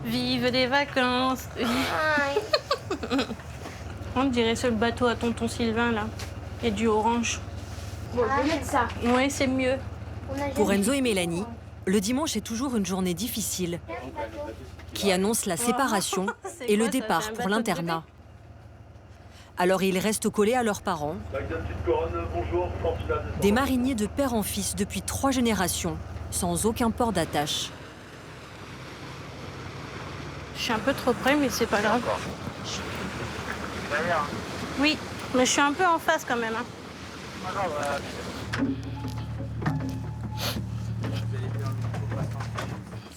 Vive des vacances. On dirait ce bateau à tonton Sylvain, là. Il y a du orange. Bon, je vais mettre ça. Oui, c'est mieux. Pour Enzo et Mélanie, le dimanche est toujours une journée difficile qui annonce la séparation et le départ pour l'internat. Alors ils restent collés à leurs parents, des mariniers de père en fils depuis 3 générations, sans aucun port d'attache. Je suis un peu trop près, mais c'est pas grave. Oui, mais je suis un peu en face quand même.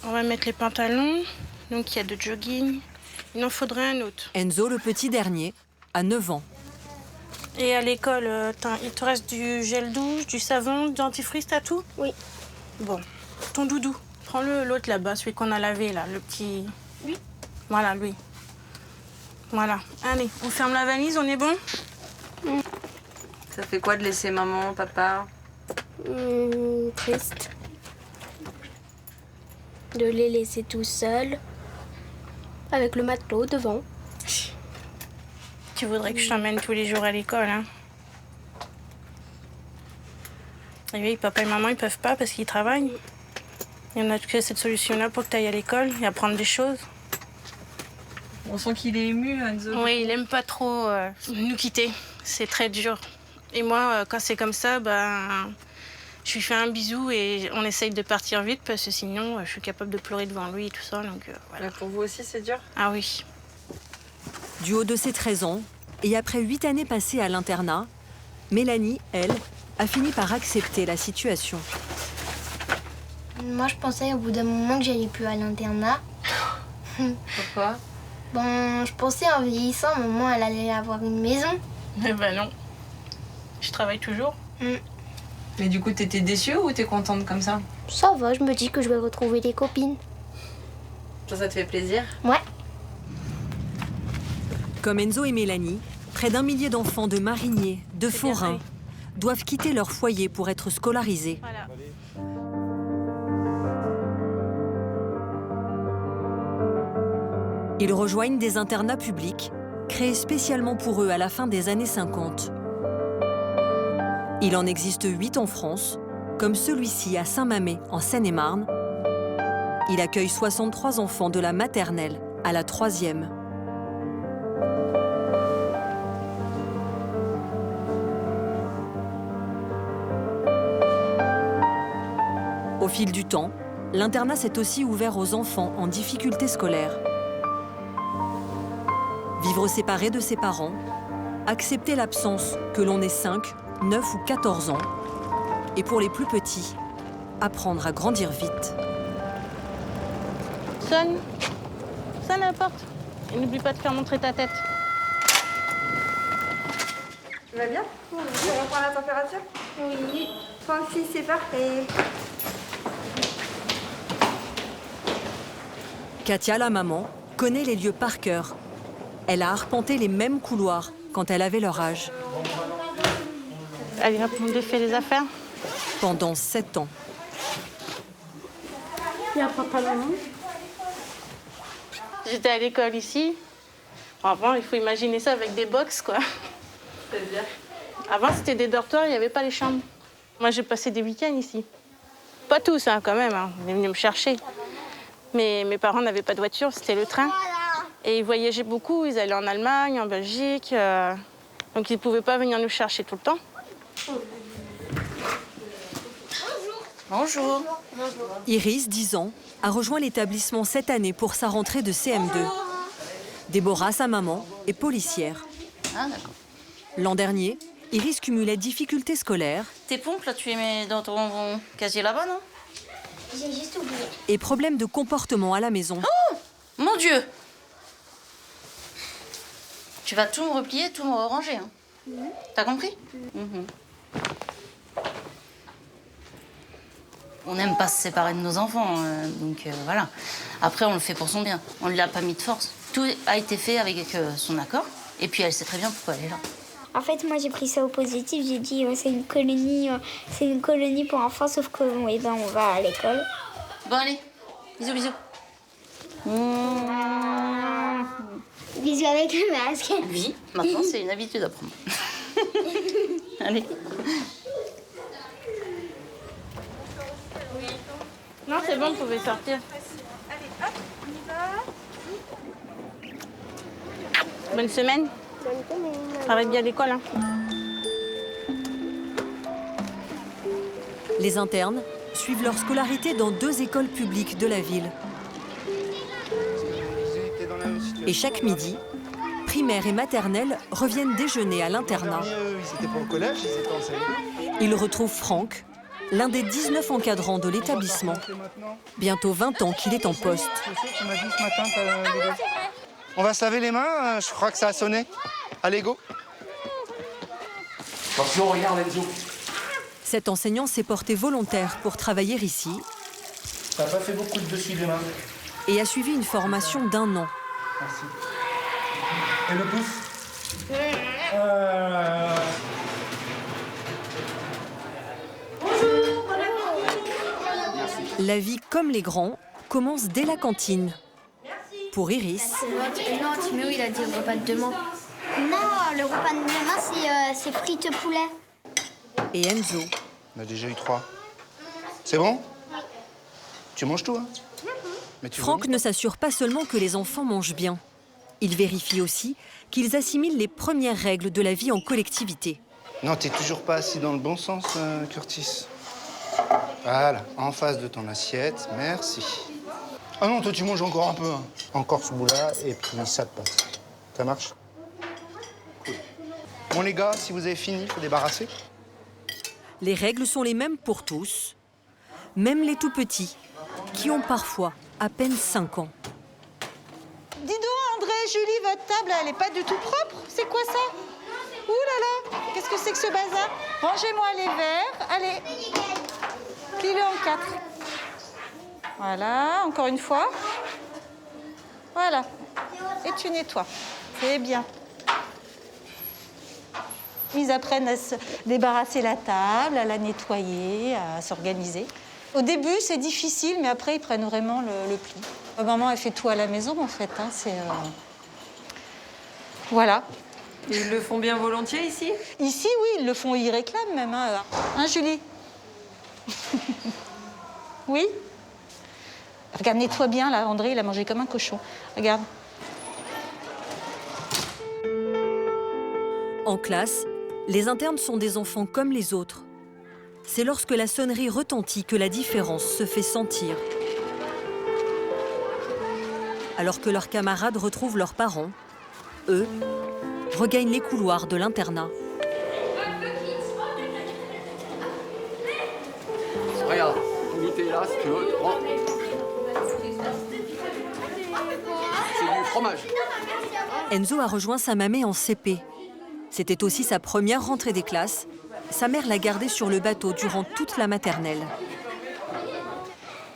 On va mettre les pantalons. Donc il y a de jogging. Il en faudrait un autre. Enzo, le petit dernier, a 9 ans. Et à l'école, il te reste du gel douche, du savon, du dentifrice, t'as tout? Oui. Bon, ton doudou. Prends-le, l'autre là-bas, celui qu'on a lavé là, le petit... Lui? Voilà, lui. Voilà. Allez, on ferme la valise, on est bon? Ça fait quoi de laisser maman, papa? Triste. De les laisser tout seuls, avec le matelot devant. Tu voudrais que je t'emmène tous les jours à l'école, hein? Et oui, papa et maman, ils peuvent pas parce qu'ils travaillent. Il y en a que cette solution-là pour que tu ailles à l'école et apprendre des choses. On sent qu'il est ému, Enzo. Oui, il aime pas trop nous quitter. C'est très dur. Et moi, quand c'est comme ça, je lui fais un bisou et on essaye de partir vite parce que sinon, je suis capable de pleurer devant lui et tout ça. Donc, voilà. Pour vous aussi, c'est dur? Ah oui. Du haut de ses 13 ans, et après 8 années passées à l'internat, Mélanie, elle, a fini par accepter la situation. Moi, je pensais au bout d'un moment que j'allais plus à l'internat. Pourquoi? Bon, je pensais en vieillissant, maman, elle allait avoir une maison. Mais non. Je travaille toujours. Mais du coup, t'étais déçue ou t'es contente comme ça? Ça va, je me dis que je vais retrouver des copines. Ça te fait plaisir? Ouais. Comme Enzo et Mélanie, près d'1 millier d'enfants de mariniers, de forains, doivent quitter leur foyer pour être scolarisés. Voilà. Ils rejoignent des internats publics, créés spécialement pour eux à la fin des années 50. Il en existe 8 en France, comme celui-ci à Saint-Mamet, en Seine-et-Marne. Il accueille 63 enfants de la maternelle à la 3e. Au fil du temps, l'internat s'est aussi ouvert aux enfants en difficulté scolaire. Vivre séparé de ses parents, accepter l'absence, que l'on ait 5, 9 ou 14 ans, et pour les plus petits, apprendre à grandir vite. Sonne à la porte. Et n'oublie pas de faire montrer ta tête. Tu vas bien? Oui. Tu reprends la température? Oui. 36, c'est parfait. Katia, la maman, connaît les lieux par cœur. Elle a arpenté les mêmes couloirs quand elle avait leur âge. Allez, hop, on défait les affaires. Pendant 7 ans. Il y a papa maman. J'étais à l'école ici. Avant, il faut imaginer ça avec des box, quoi. C'est-à-dire? Avant, c'était des dortoirs, il n'y avait pas les chambres. Moi, j'ai passé des week-ends ici. Pas tous, hein, quand même. Hein. Ils venaient me chercher. Mais mes parents n'avaient pas de voiture, c'était le train. Et ils voyageaient beaucoup, ils allaient en Allemagne, en Belgique. Donc ils ne pouvaient pas venir nous chercher tout le temps. Bonjour. Iris, 10 ans, a rejoint l'établissement cette année pour sa rentrée de CM2. Déborah, sa maman, est policière. Ah, d'accord. L'an dernier, Iris cumulait difficultés scolaires Tes pompes, là, tu les mets dans ton casier là-bas, non? J'ai juste oublié. et problèmes de comportement à la maison. Mon Dieu! Tu vas tout me replier, tout me ranger, hein? T'as compris? Mhm. On n'aime pas se séparer de nos enfants, donc voilà. Après, on le fait pour son bien. On ne l'a pas mis de force. Tout a été fait avec son accord. Et puis, elle sait très bien pourquoi elle est là. En fait, moi, j'ai pris ça au positif. J'ai dit, c'est une colonie pour enfants, sauf que on va à l'école. Bon, allez. Bisous, bisous. Bisous avec le masque. Oui, maintenant c'est une habitude à prendre. Allez. Non, c'est bon, vous pouvez sortir. Allez, hop, on y va. Bonne semaine. Travaille bien à l'école. Hein. Les internes suivent leur scolarité dans 2 écoles publiques de la ville. Et chaque midi, primaire et maternelle reviennent déjeuner à l'internat. Ils étaient pas au collège, ils étaient en CM2. Ils retrouvent Franck, l'un des 19 encadrants de l'établissement. Bientôt 20 ans qu'il est en poste. Tu m'as dit ce matin, on va se laver les mains, je crois que ça a sonné. Allez, go. Attention, regarde Enzo. Cet enseignant s'est porté volontaire pour travailler ici. T'as pas fait beaucoup de dessus des mains. Et a suivi une formation d'1 an. Merci. Et le pouce La vie comme les grands commence dès la cantine. Pour Iris, Non, Timéo, il a dit le repas de demain. Non, le repas de demain, c'est frites poulet. et Enzo. On a déjà eu 3. C'est bon? Tu manges tout, hein? Mais tu Franck ne s'assure pas seulement que les enfants mangent bien. Il vérifie aussi qu'ils assimilent les premières règles de la vie en collectivité. Non, t'es toujours pas assis dans le bon sens, Curtis. Voilà, en face de ton assiette, merci. Ah non, toi tu manges encore un peu. Hein. Encore ce bout-là et puis ça de pâtes. Ça marche? Cool. Bon les gars, si vous avez fini, il faut débarrasser. Les règles sont les mêmes pour tous, même les tout petits, qui ont parfois à peine 5 ans. Dis donc, André, Julie, votre table, elle n'est pas du tout propre. C'est quoi ça? Ouh là là, qu'est-ce que c'est que ce bazar? Rangez-moi les verres. Allez, plie-le en 4. Voilà, encore une fois. Voilà. Et tu nettoies. C'est bien. Ils apprennent à se débarrasser la table, à la nettoyer, à s'organiser. Au début, c'est difficile, mais après, ils prennent vraiment le pli. Maman, elle fait tout à la maison, en fait. Hein, Voilà. Et ils le font bien volontiers ici? Ici, oui, ils le font, ils réclament même. Hein, Julie? Oui? Regarde, nettoie bien, là. André, il a mangé comme un cochon. Regarde. En classe, les internes sont des enfants comme les autres. C'est lorsque la sonnerie retentit que la différence se fait sentir. Alors que leurs camarades retrouvent leurs parents, eux regagnent les couloirs de l'internat. Regarde, l'unité est là, si tu veux. Prends. C'est du fromage. Enzo a rejoint sa mamie en CP. C'était aussi sa première rentrée des classes. Sa mère l'a gardé sur le bateau durant toute la maternelle.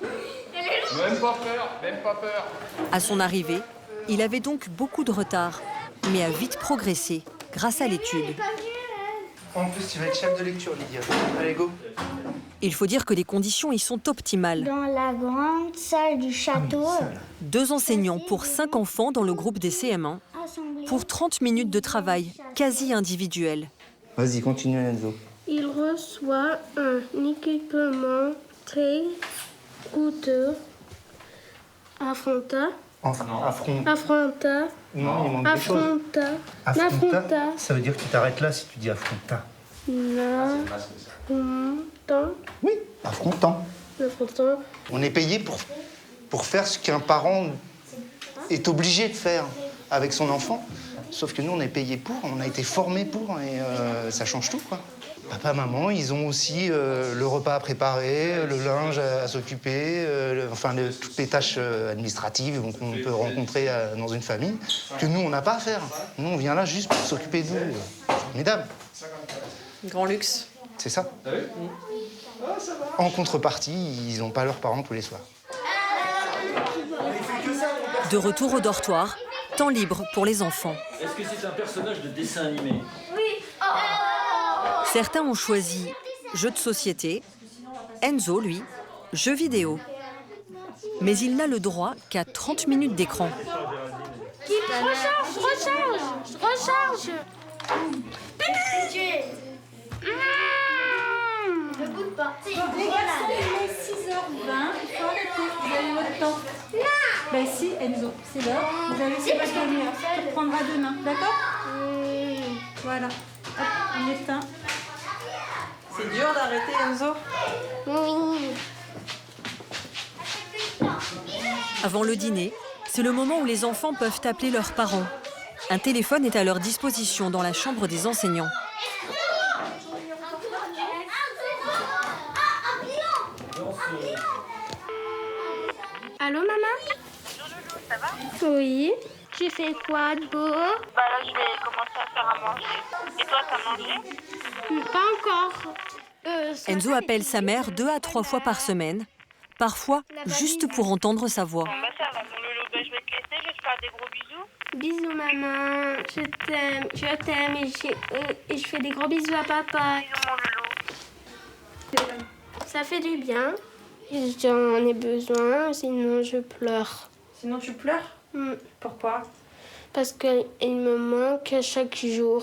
Même pas peur, même pas peur. À son arrivée, il avait donc beaucoup de retard, mais a vite progressé grâce à l'étude. En plus, tu vas être chef de lecture, Lydia. Allez, go. Il faut dire que les conditions y sont optimales. Dans la grande salle du château, 2 enseignants pour 5 enfants dans le groupe des CM1, pour 30 minutes de travail quasi individuel. Vas-y, continue, Enzo. Il reçoit un équipement très coûteux. Affronta. Non, il manque des choses. Affronta. Ça veut dire que tu t'arrêtes là si tu dis affronta. Oui, affrontant. On est payé pour faire ce qu'un parent est obligé de faire avec son enfant. Sauf que nous, on est payé pour, on a été formés pour, et ça change tout, quoi. Papa, maman, ils ont aussi le repas à préparer, le linge à s'occuper, toutes les tâches administratives qu'on peut rencontrer dans une famille, que nous, on n'a pas à faire. Nous, on vient là juste pour s'occuper de vous. Formidable. Grand luxe. C'est ça. En contrepartie, ils n'ont pas leurs parents tous les soirs. De retour au dortoir, temps libre pour les enfants. Est-ce que c'est un personnage de dessin animé? Certains ont choisi jeux de société. Enzo, lui, jeux vidéo. mais il n'a le droit qu'à 30 minutes d'écran. Recharge. Le bout de pas. Les garçons, il est 6h20, il faut arrêter, vous avez votre temps. Non. Ben si, Enzo, c'est l'heure. Vous avez fait votre demi-heure. Tu reprendras demain, d'accord? Voilà. Hop, on éteint. C'est dur d'arrêter, Enzo? Oui. Avant le dîner, c'est le moment où les enfants peuvent appeler leurs parents. Un téléphone est à leur disposition dans la chambre des enseignants. Allô, maman? Ça va? Oui. J'ai fait quoi de beau? Bah là, je vais commencer à faire à manger. Et toi, t'as mangé? Pas encore. Enzo appelle sa mère 2 à 3 fois par semaine, parfois juste pour entendre sa voix. Bon, bah ça va, mon Lolo. Bah, je vais te laisser, je vais te faire des gros bisous. Bisous, maman. Je t'aime et je fais des gros bisous à papa. Bisous, mon Lolo. Ça fait du bien. J'en ai besoin, sinon je pleure. Sinon, tu pleures? Pourquoi? Parce qu'il me manque à chaque jour.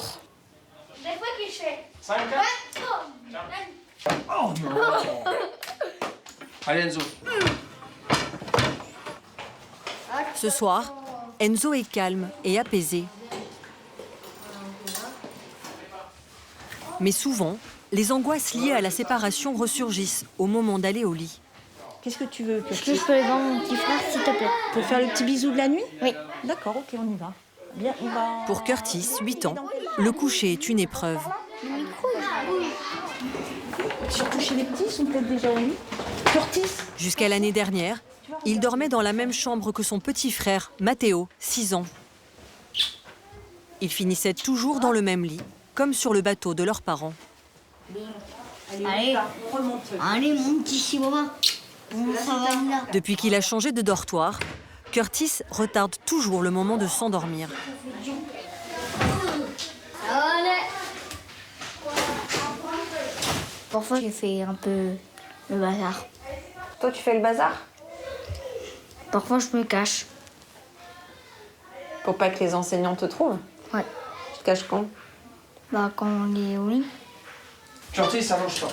Des fois qu'il fait. 5, 4. Oh non. Allez, Enzo. Ce soir, Enzo est calme et apaisé. Mais souvent, les angoisses liées à la séparation ressurgissent au moment d'aller au lit. Qu'est-ce que tu veux? Est-ce que je peux aller voir mon petit frère, s'il te plaît? Pour faire le petit bisou de la nuit? Oui. D'accord, ok, on y va. Bien, on va... Pour Curtis, 8 ans, le coucher est une épreuve. Le micro, il bouge. Surtout chez les petits, ils sont peut-être déjà au lit. Curtis! Jusqu'à l'année dernière, il dormait dans la même chambre que son petit frère, Matteo, 6 ans. Ils finissaient toujours dans le même lit, comme sur le bateau de leurs parents. Allez, mon petit chihuahua. Ça va là. Depuis qu'il a changé de dortoir, Curtis retarde toujours le moment de s'endormir. Allez. Parfois, j'ai fait un peu le bazar. Toi, tu fais le bazar? Parfois, je me cache. Pour pas que les enseignants te trouvent? Ouais. Tu te caches quand? Bah, quand on est au lit. Curtis, allonge-toi.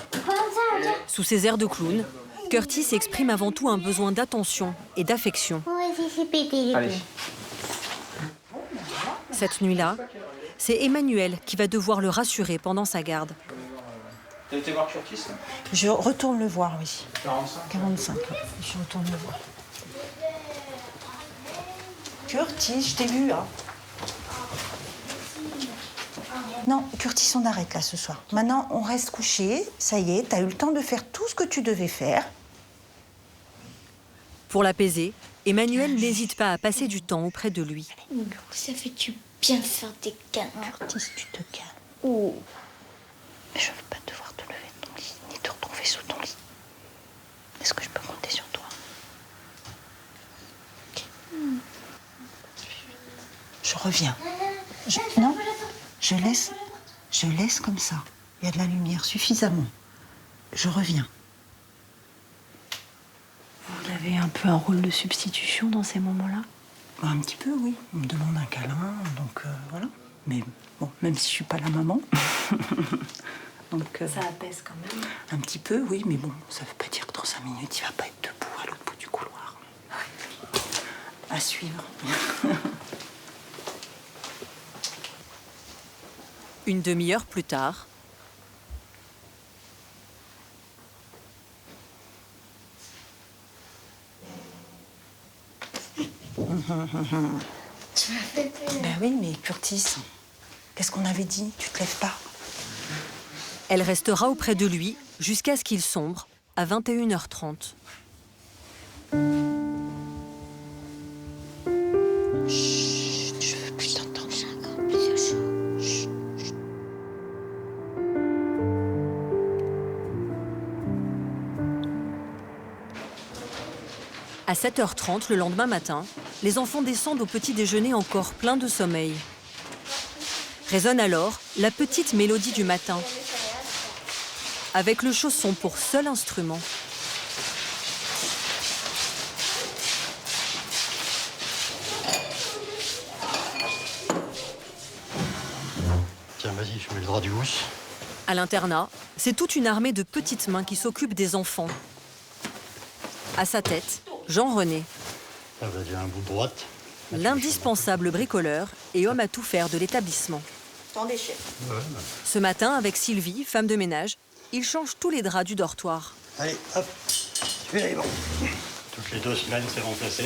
Sous ses airs de clown, Curtis exprime avant tout un besoin d'attention et d'affection. Allez. Cette nuit-là, c'est Emmanuel qui va devoir le rassurer pendant sa garde. T'as été voir Curtis? Je retourne le voir, oui. 45. 45, je retourne le voir. Curtis, je t'ai vu, hein. Non, Curtis, on arrête là ce soir. Maintenant, on reste couché. Ça y est, t'as eu le temps de faire tout ce que tu devais faire. Pour l'apaiser, Emmanuel n'hésite pas à passer du temps auprès de lui. Ça fait du bien de faire des câlins. Curtis, tu te calmes. Oh. Mais je veux pas devoir te lever de ton lit, ni te retrouver sous ton lit. Est-ce que je peux compter sur toi? Ok. Je reviens. Non, je laisse comme ça. Il y a de la lumière suffisamment. Je reviens. Vous avez un peu un rôle de substitution dans ces moments-là? Un petit peu, oui. On me demande un câlin, donc voilà. Mais bon, même si je suis pas la maman. Donc, ça apaise quand même. Un petit peu, oui, mais bon, ça veut pas dire que dans 5 minutes, il va pas être debout à l'autre bout du couloir. À suivre. Une demi-heure plus tard, Tu m'as fait peur. Ben oui, mais Curtis, qu'est-ce qu'on avait dit? Tu te lèves pas? elle restera auprès de lui jusqu'à ce qu'il sombre à 21h30. Chut, je veux plus t'entendre. À 7h30 le lendemain matin, les enfants descendent au petit déjeuner encore pleins de sommeil. Résonne alors la petite mélodie du matin, avec le chausson pour seul instrument. je mets le drap du housse. À l'internat, c'est toute une armée de petites mains qui s'occupent des enfants. À sa tête, Jean-René. Ça va dire un bout de droite. L'indispensable bricoleur et homme à tout faire de l'établissement. T'en déchets. Ce matin, avec Sylvie, femme de ménage, il change tous les draps du dortoir. Allez, hop, c'est bon. Toutes les 2 semaines, c'est remplacé.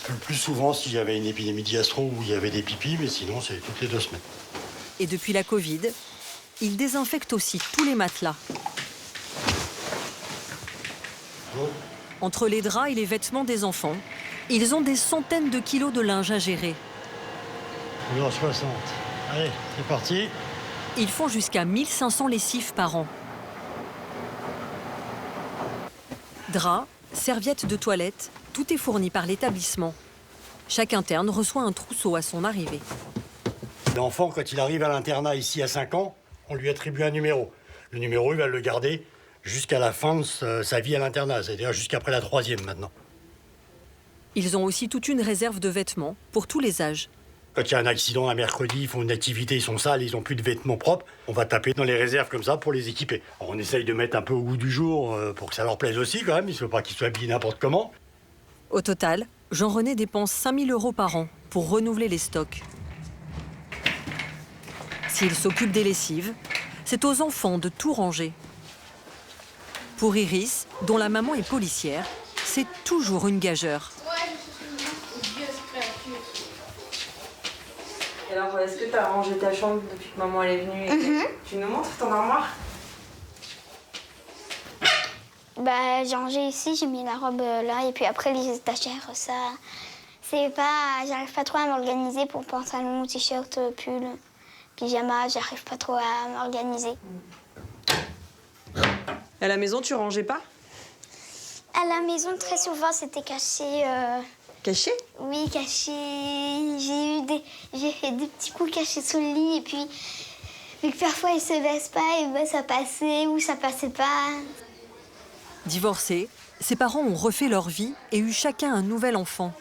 Le plus souvent, s'il y avait une épidémie de gastro où il y avait des pipis, mais sinon, c'est toutes les 2 semaines. Et depuis la Covid, il désinfecte aussi tous les matelas. Entre les draps et les vêtements des enfants, ils ont des centaines de kilos de linge à gérer. 1,60 €. Allez, c'est parti. Ils font jusqu'à 1500 lessives par an. Draps, serviettes de toilette, tout est fourni par l'établissement. Chaque interne reçoit un trousseau à son arrivée. L'enfant, quand il arrive à l'internat ici à 5 ans, on lui attribue un numéro. Le numéro, il va le garder jusqu'à la fin de sa vie à l'internat, c'est-à-dire jusqu'après la 3e maintenant. Ils ont aussi toute une réserve de vêtements pour tous les âges. Quand il y a un accident un mercredi, ils font une activité, ils sont sales, ils n'ont plus de vêtements propres, on va taper dans les réserves comme ça pour les équiper. Alors on essaye de mettre un peu au goût du jour pour que ça leur plaise aussi quand même, il ne faut pas qu'ils soient habillés n'importe comment. Au total, Jean-René dépense 5 000 € par an pour renouveler les stocks. S'il s'occupe des lessives, c'est aux enfants de tout ranger. Pour Iris, dont la maman est policière, c'est toujours une gageure. Alors, est-ce que tu as rangé ta chambre depuis que maman elle est venue Tu nous montres ton armoire? Bah, j'ai rangé ici, j'ai mis la robe là, et puis après les étagères, ça... C'est pas... J'arrive pas trop à m'organiser pour pantalon, t-shirt, pull, pyjama, j'arrive pas trop à m'organiser. À la maison, tu rangeais pas? À la maison, très souvent, c'était caché. Caché? Oui, caché. J'ai fait des petits coups cachés sous le lit, et puis... Vu que parfois, ils se baissent pas, et ben ça passait ou ça passait pas. Divorcés, ses parents ont refait leur vie et eu chacun un nouvel enfant.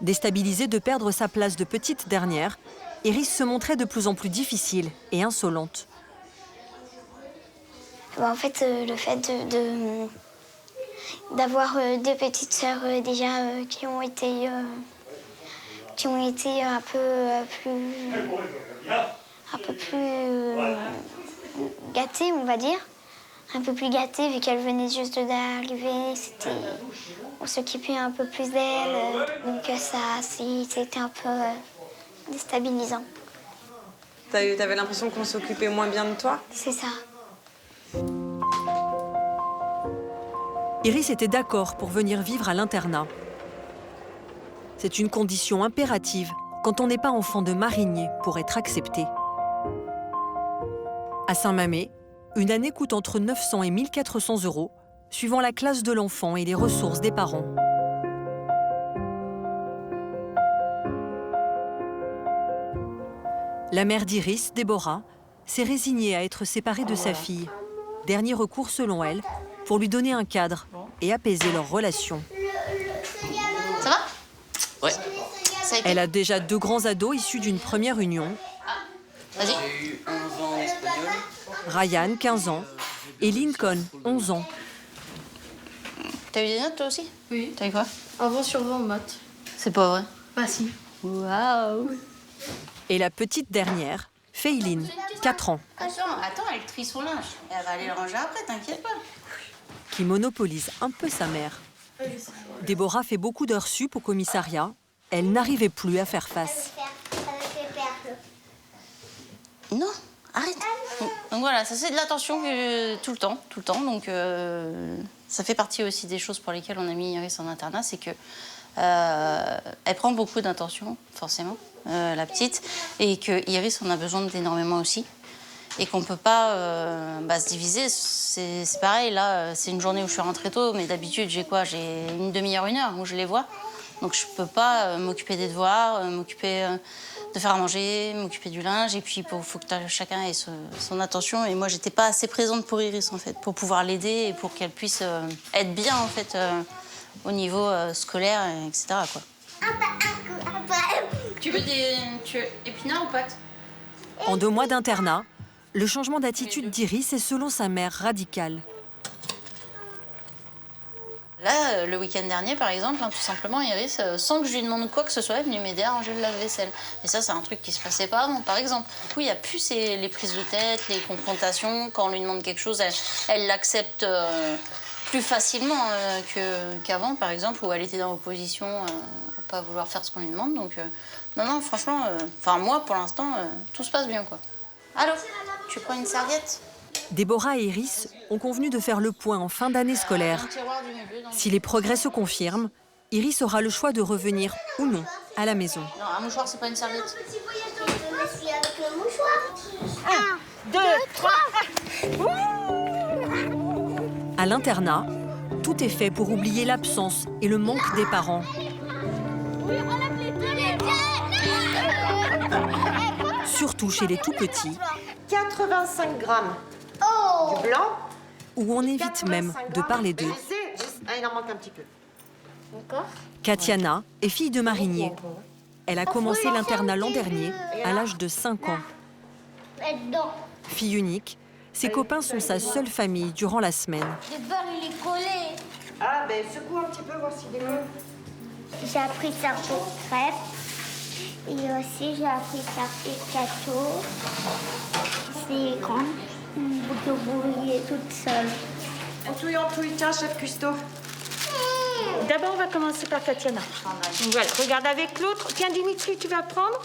Déstabilisée de perdre sa place de petite dernière, Iris se montrait de plus en plus difficile et insolente. En fait, le fait d'avoir 2 petites sœurs déjà qui ont été un peu plus gâtées, on va dire. Un peu plus gâtées, vu qu'elles venaient juste d'arriver. On s'occupait un peu plus d'elles. Donc ça, c'était un peu déstabilisant. T'avais l'impression qu'on s'occupait moins bien de toi? C'est ça. Iris était d'accord pour venir vivre à l'internat. C'est une condition impérative quand on n'est pas enfant de marinier pour être accepté. À Saint-Mamet, une année coûte entre 900 et 1 400 €, suivant la classe de l'enfant et les ressources des parents. La mère d'Iris, Déborah, s'est résignée à être séparée de sa fille. Dernier recours selon elle, pour lui donner un cadre et apaiser leur relation. Ça va? Ouais. Elle a déjà 2 grands ados issus d'une première union. Vas-y. Ryan, 15 ans, et Lincoln, 11 ans. T'as eu des notes toi aussi? Oui. T'as eu quoi? Un 20 sur 20 en maths. C'est pas vrai. Bah si. Waouh. Et la petite dernière, Feiline, 4 ans, Attends, elle trie son linge. Elle va aller le ranger après, t'inquiète pas. qui monopolise un peu sa mère. Déborah fait beaucoup d'heures sup au commissariat. Elle n'arrivait plus à faire face. Non, arrête. Donc voilà, ça c'est de l'attention tout le temps. Donc ça fait partie aussi des choses pour lesquelles on a mis Iris en internat, c'est que elle prend beaucoup d'attention, forcément, la petite, et que Iris en a besoin d'énormément aussi. Et qu'on ne peut pas se diviser. C'est pareil, là, c'est une journée où je suis rentrée tôt, mais d'habitude, j'ai quoi? J'ai une demi-heure, 1 heure où je les vois. Donc je ne peux pas m'occuper des devoirs, m'occuper de faire à manger, m'occuper du linge. Et puis, il faut que chacun ait son attention. Et moi, je n'étais pas assez présente pour Iris, en fait, pour pouvoir l'aider et pour qu'elle puisse être bien, en fait, au niveau scolaire, etc., quoi. Tu veux épinards ou pâtes? En 2 mois d'internat, le changement d'attitude d'Iris est selon sa mère radical. Là, le week-end dernier, par exemple, tout simplement, Iris, sans que je lui demande quoi que ce soit, est venue m'aider à ranger le lave-vaisselle. Et ça, c'est un truc qui se passait pas avant, par exemple. Du coup, il n'y a plus les prises de tête, les confrontations. Quand on lui demande quelque chose, elle l'accepte plus facilement qu'avant, par exemple, où elle était dans l'opposition à pas vouloir faire ce qu'on lui demande. Donc, non, franchement, moi, pour l'instant, tout se passe bien, quoi. Allô, tu prends une serviette ? Déborah et Iris ont convenu de faire le point en fin d'année scolaire. Si les progrès se confirment, Iris aura le choix de revenir ou non à la maison. Non, un mouchoir, c'est pas une serviette. 1, 2, 3. À l'internat, tout est fait pour oublier l'absence et le manque des parents. Surtout chez les tout-petits. 85 grammes du blanc. Où on évite même de parler d'eux. Il en manque un petit peu. D'accord. Katiana est fille de marinier. Elle a commencé l'internat l'an dernier, à l'âge de 5 ans. Fille unique, ses copains sont sa seule famille durant la semaine. Le beurre, il est collé. Ah, ben secoue un petit peu, voir s'il est mieux. J'ai appris à faire des crêpes. Et aussi, j'ai appris à faire des gâteaux. C'est grand. De brouiller toute seule. En touille, tiens, chef Custo. D'abord, on va commencer par Katiana. Voilà, regarde avec l'autre. Tiens, Dimitri, tu vas prendre.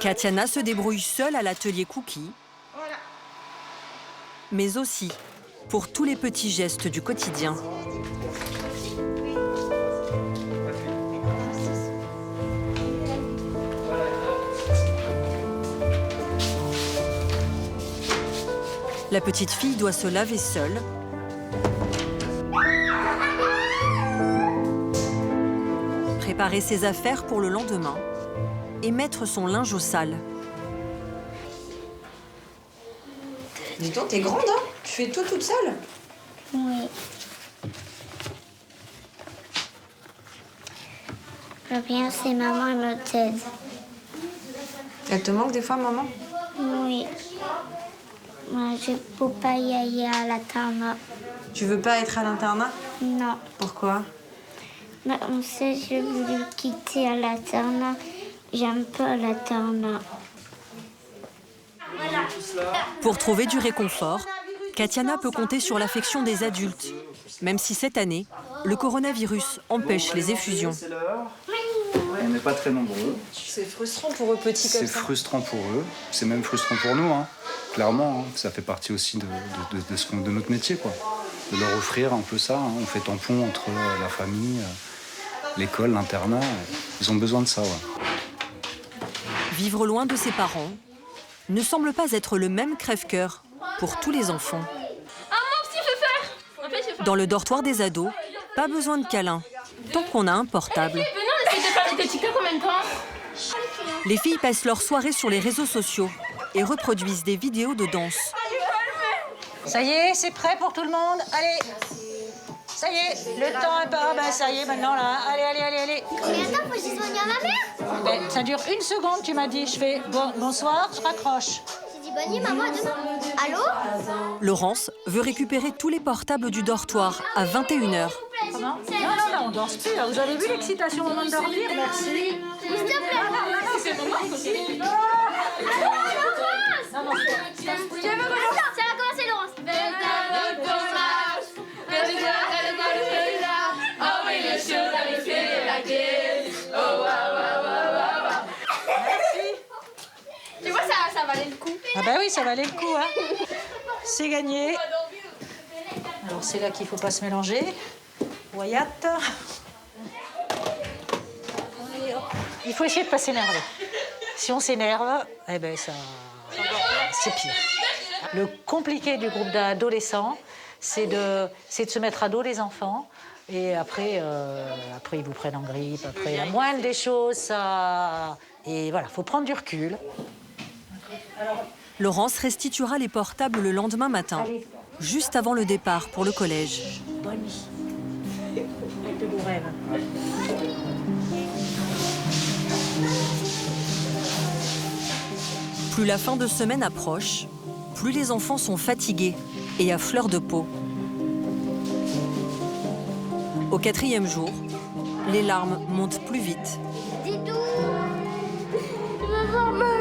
Katiana se débrouille seule à l'atelier Cookie, mais aussi pour tous les petits gestes du quotidien. La petite fille doit se laver seule. Préparer ses affaires pour le lendemain et mettre son linge au sale. Dis donc, t'es grande, hein? Tu fais tout toute seule? Oui. Le bien, c'est maman, elle me t'aide. Elle te manque des fois, maman? Oui. Moi, je ne peux pas y aller à l'internat. Tu veux pas être à l'internat? Non. Pourquoi? Bah, on sait, je voulais quitter à l'internat. J'aime pas l'internat. Pour trouver du réconfort, Katiana peut compter sur l'affection des adultes, même si cette année, le coronavirus empêche les effusions. On n'est pas très nombreux. C'est frustrant pour eux, petits comme ça. C'est frustrant pour eux, c'est même frustrant pour nous, hein. Clairement. Hein. Ça fait partie aussi de notre métier, quoi. De leur offrir un peu ça. Hein. On fait tampon entre la famille, l'école, l'internat. Ils ont besoin de ça, ouais. Vivre loin de ses parents ne semble pas être le même crève-cœur pour tous les enfants. Dans le dortoir des ados, pas besoin de câlin, tant qu'on a un portable. Les filles passent leur soirée sur les réseaux sociaux et reproduisent des vidéos de danse. Ça y est, c'est prêt pour tout le monde? Allez. Ça y est, le temps est pas... Ben ça y est, maintenant, là. Allez. Combien de temps faut que je soigne ma mère? Ben, ça dure 1 seconde, tu m'as dit. Je fais bonsoir, je raccroche. J'ai dit bonne nuit, maman, à demain. Allô? Laurence veut récupérer tous les portables du dortoir à 21h. Comment? Non, on danse plus. Vous avez vu l'excitation au moment de dormir? Merci. S'il te plaît. C'est le moment aussi. Non. Ça va commencer, Laurence. Tu vois, ça valait le coup. Ah bah oui, ça valait le coup, hein. C'est gagné. Alors c'est là qu'il faut pas se mélanger. Wyatt. Allez, hop. Il faut essayer de pas s'énerver. Si on s'énerve, eh ben ça, c'est pire. Le compliqué du groupe d'adolescents, c'est de se mettre à dos les enfants. Et après ils vous prennent en grippe. Après, la moindre des choses, ça... Et voilà, faut prendre du recul. Laurence restituera les portables le lendemain matin, juste avant le départ pour le collège. Bonne nuit. Avec de beaux rêves. Plus la fin de semaine approche, plus les enfants sont fatigués et à fleur de peau. Au 4e jour, les larmes montent plus vite. Didou, je veux voir maman.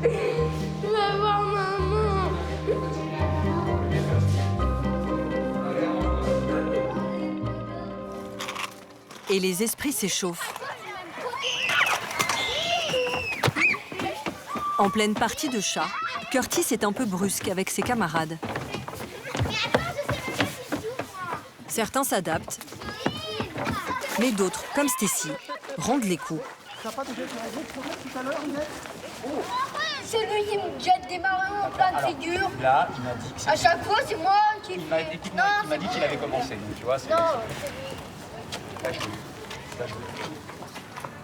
Je veux voir maman. Et les esprits s'échauffent. En pleine partie de chat, Curtis est un peu brusque avec ses camarades. Certains s'adaptent, mais d'autres, comme Stacy, rendent les coups. C'est lui qui me jette des marrons en pleine figure. Là, il m'a dit que À chaque fois, c'est moi qui... il m'a dit qu'il avait commencé. Donc, tu vois, c'est... Non. Là, je l'ai.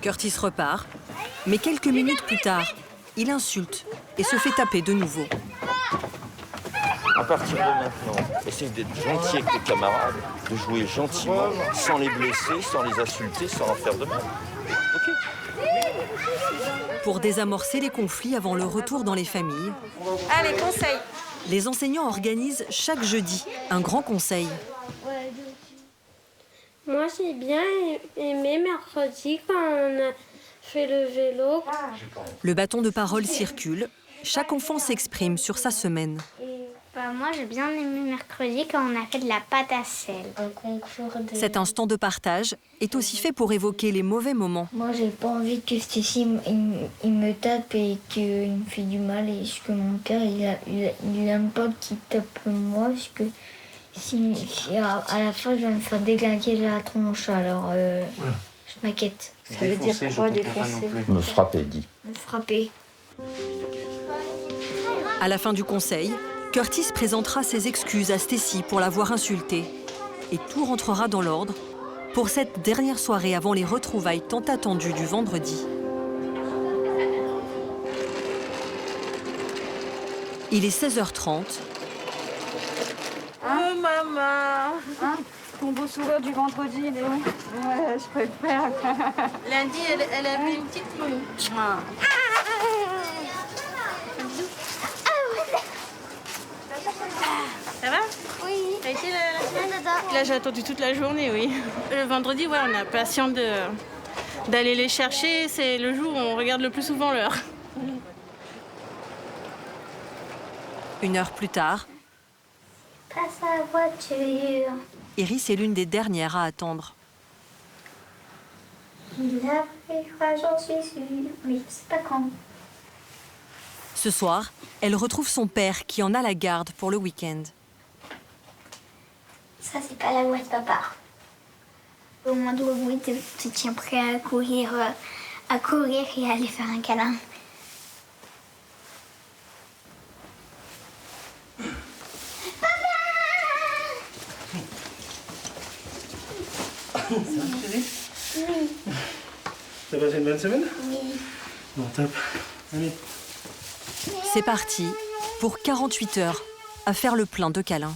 Curtis repart, mais quelques minutes plus tard, il insulte et se fait taper de nouveau. À partir de maintenant, essaye d'être gentil avec tes camarades, de jouer gentiment, sans les blesser, sans les insulter, sans leur faire de mal. Ok ? Pour désamorcer les conflits avant le retour dans les familles, Allez, conseil. les enseignants organisent chaque jeudi un grand conseil. Moi, j'ai bien aimé mercredi quand on a fait le vélo. Le bâton de parole circule, chaque enfant s'exprime sur sa semaine. Moi, j'ai bien aimé mercredi quand on a fait de la pâte à sel. Un concours de... Cet instant de partage est aussi fait pour évoquer les mauvais moments. Moi, j'ai pas envie que Stacy il me tape et qu'il me fait du mal. Et que mon père, il aime pas qu'il tape moi. Parce que si à la fin, je vais me faire déglinguer la tronche. Alors, je m'inquiète. Ça veut dire quoi, défoncer? Me frapper, dit. Me frapper. À la fin du conseil, Curtis présentera ses excuses à Stacy pour l'avoir insultée. Et tout rentrera dans l'ordre pour cette dernière soirée avant les retrouvailles tant attendues du vendredi. Il est 16h30. Oh maman, ton beau sourire du vendredi, il est où? Ouais, je préfère. Lundi, elle a mis une petite mouche. Ça va? Oui. Ça a été la semaine? Là, j'ai attendu toute la journée, oui. Le vendredi, ouais, on est impatient d'aller les chercher. C'est le jour où on regarde le plus souvent l'heure. Une heure plus tard, Passe à la voiture. Iris est l'une des dernières à attendre. Il arrivera, j'en suis sûre. Oui, c'est pas quand. Ce soir, elle retrouve son père qui en a la garde pour le week-end. Ça, c'est pas la voix de papa. Au moindre bruit, tu te tiens prêt à courir et à aller faire un câlin. Ça va, chérie? Oui. T'as passé une bonne semaine? Oui. Bon, top. Allez. C'est parti pour 48 heures à faire le plein de câlins.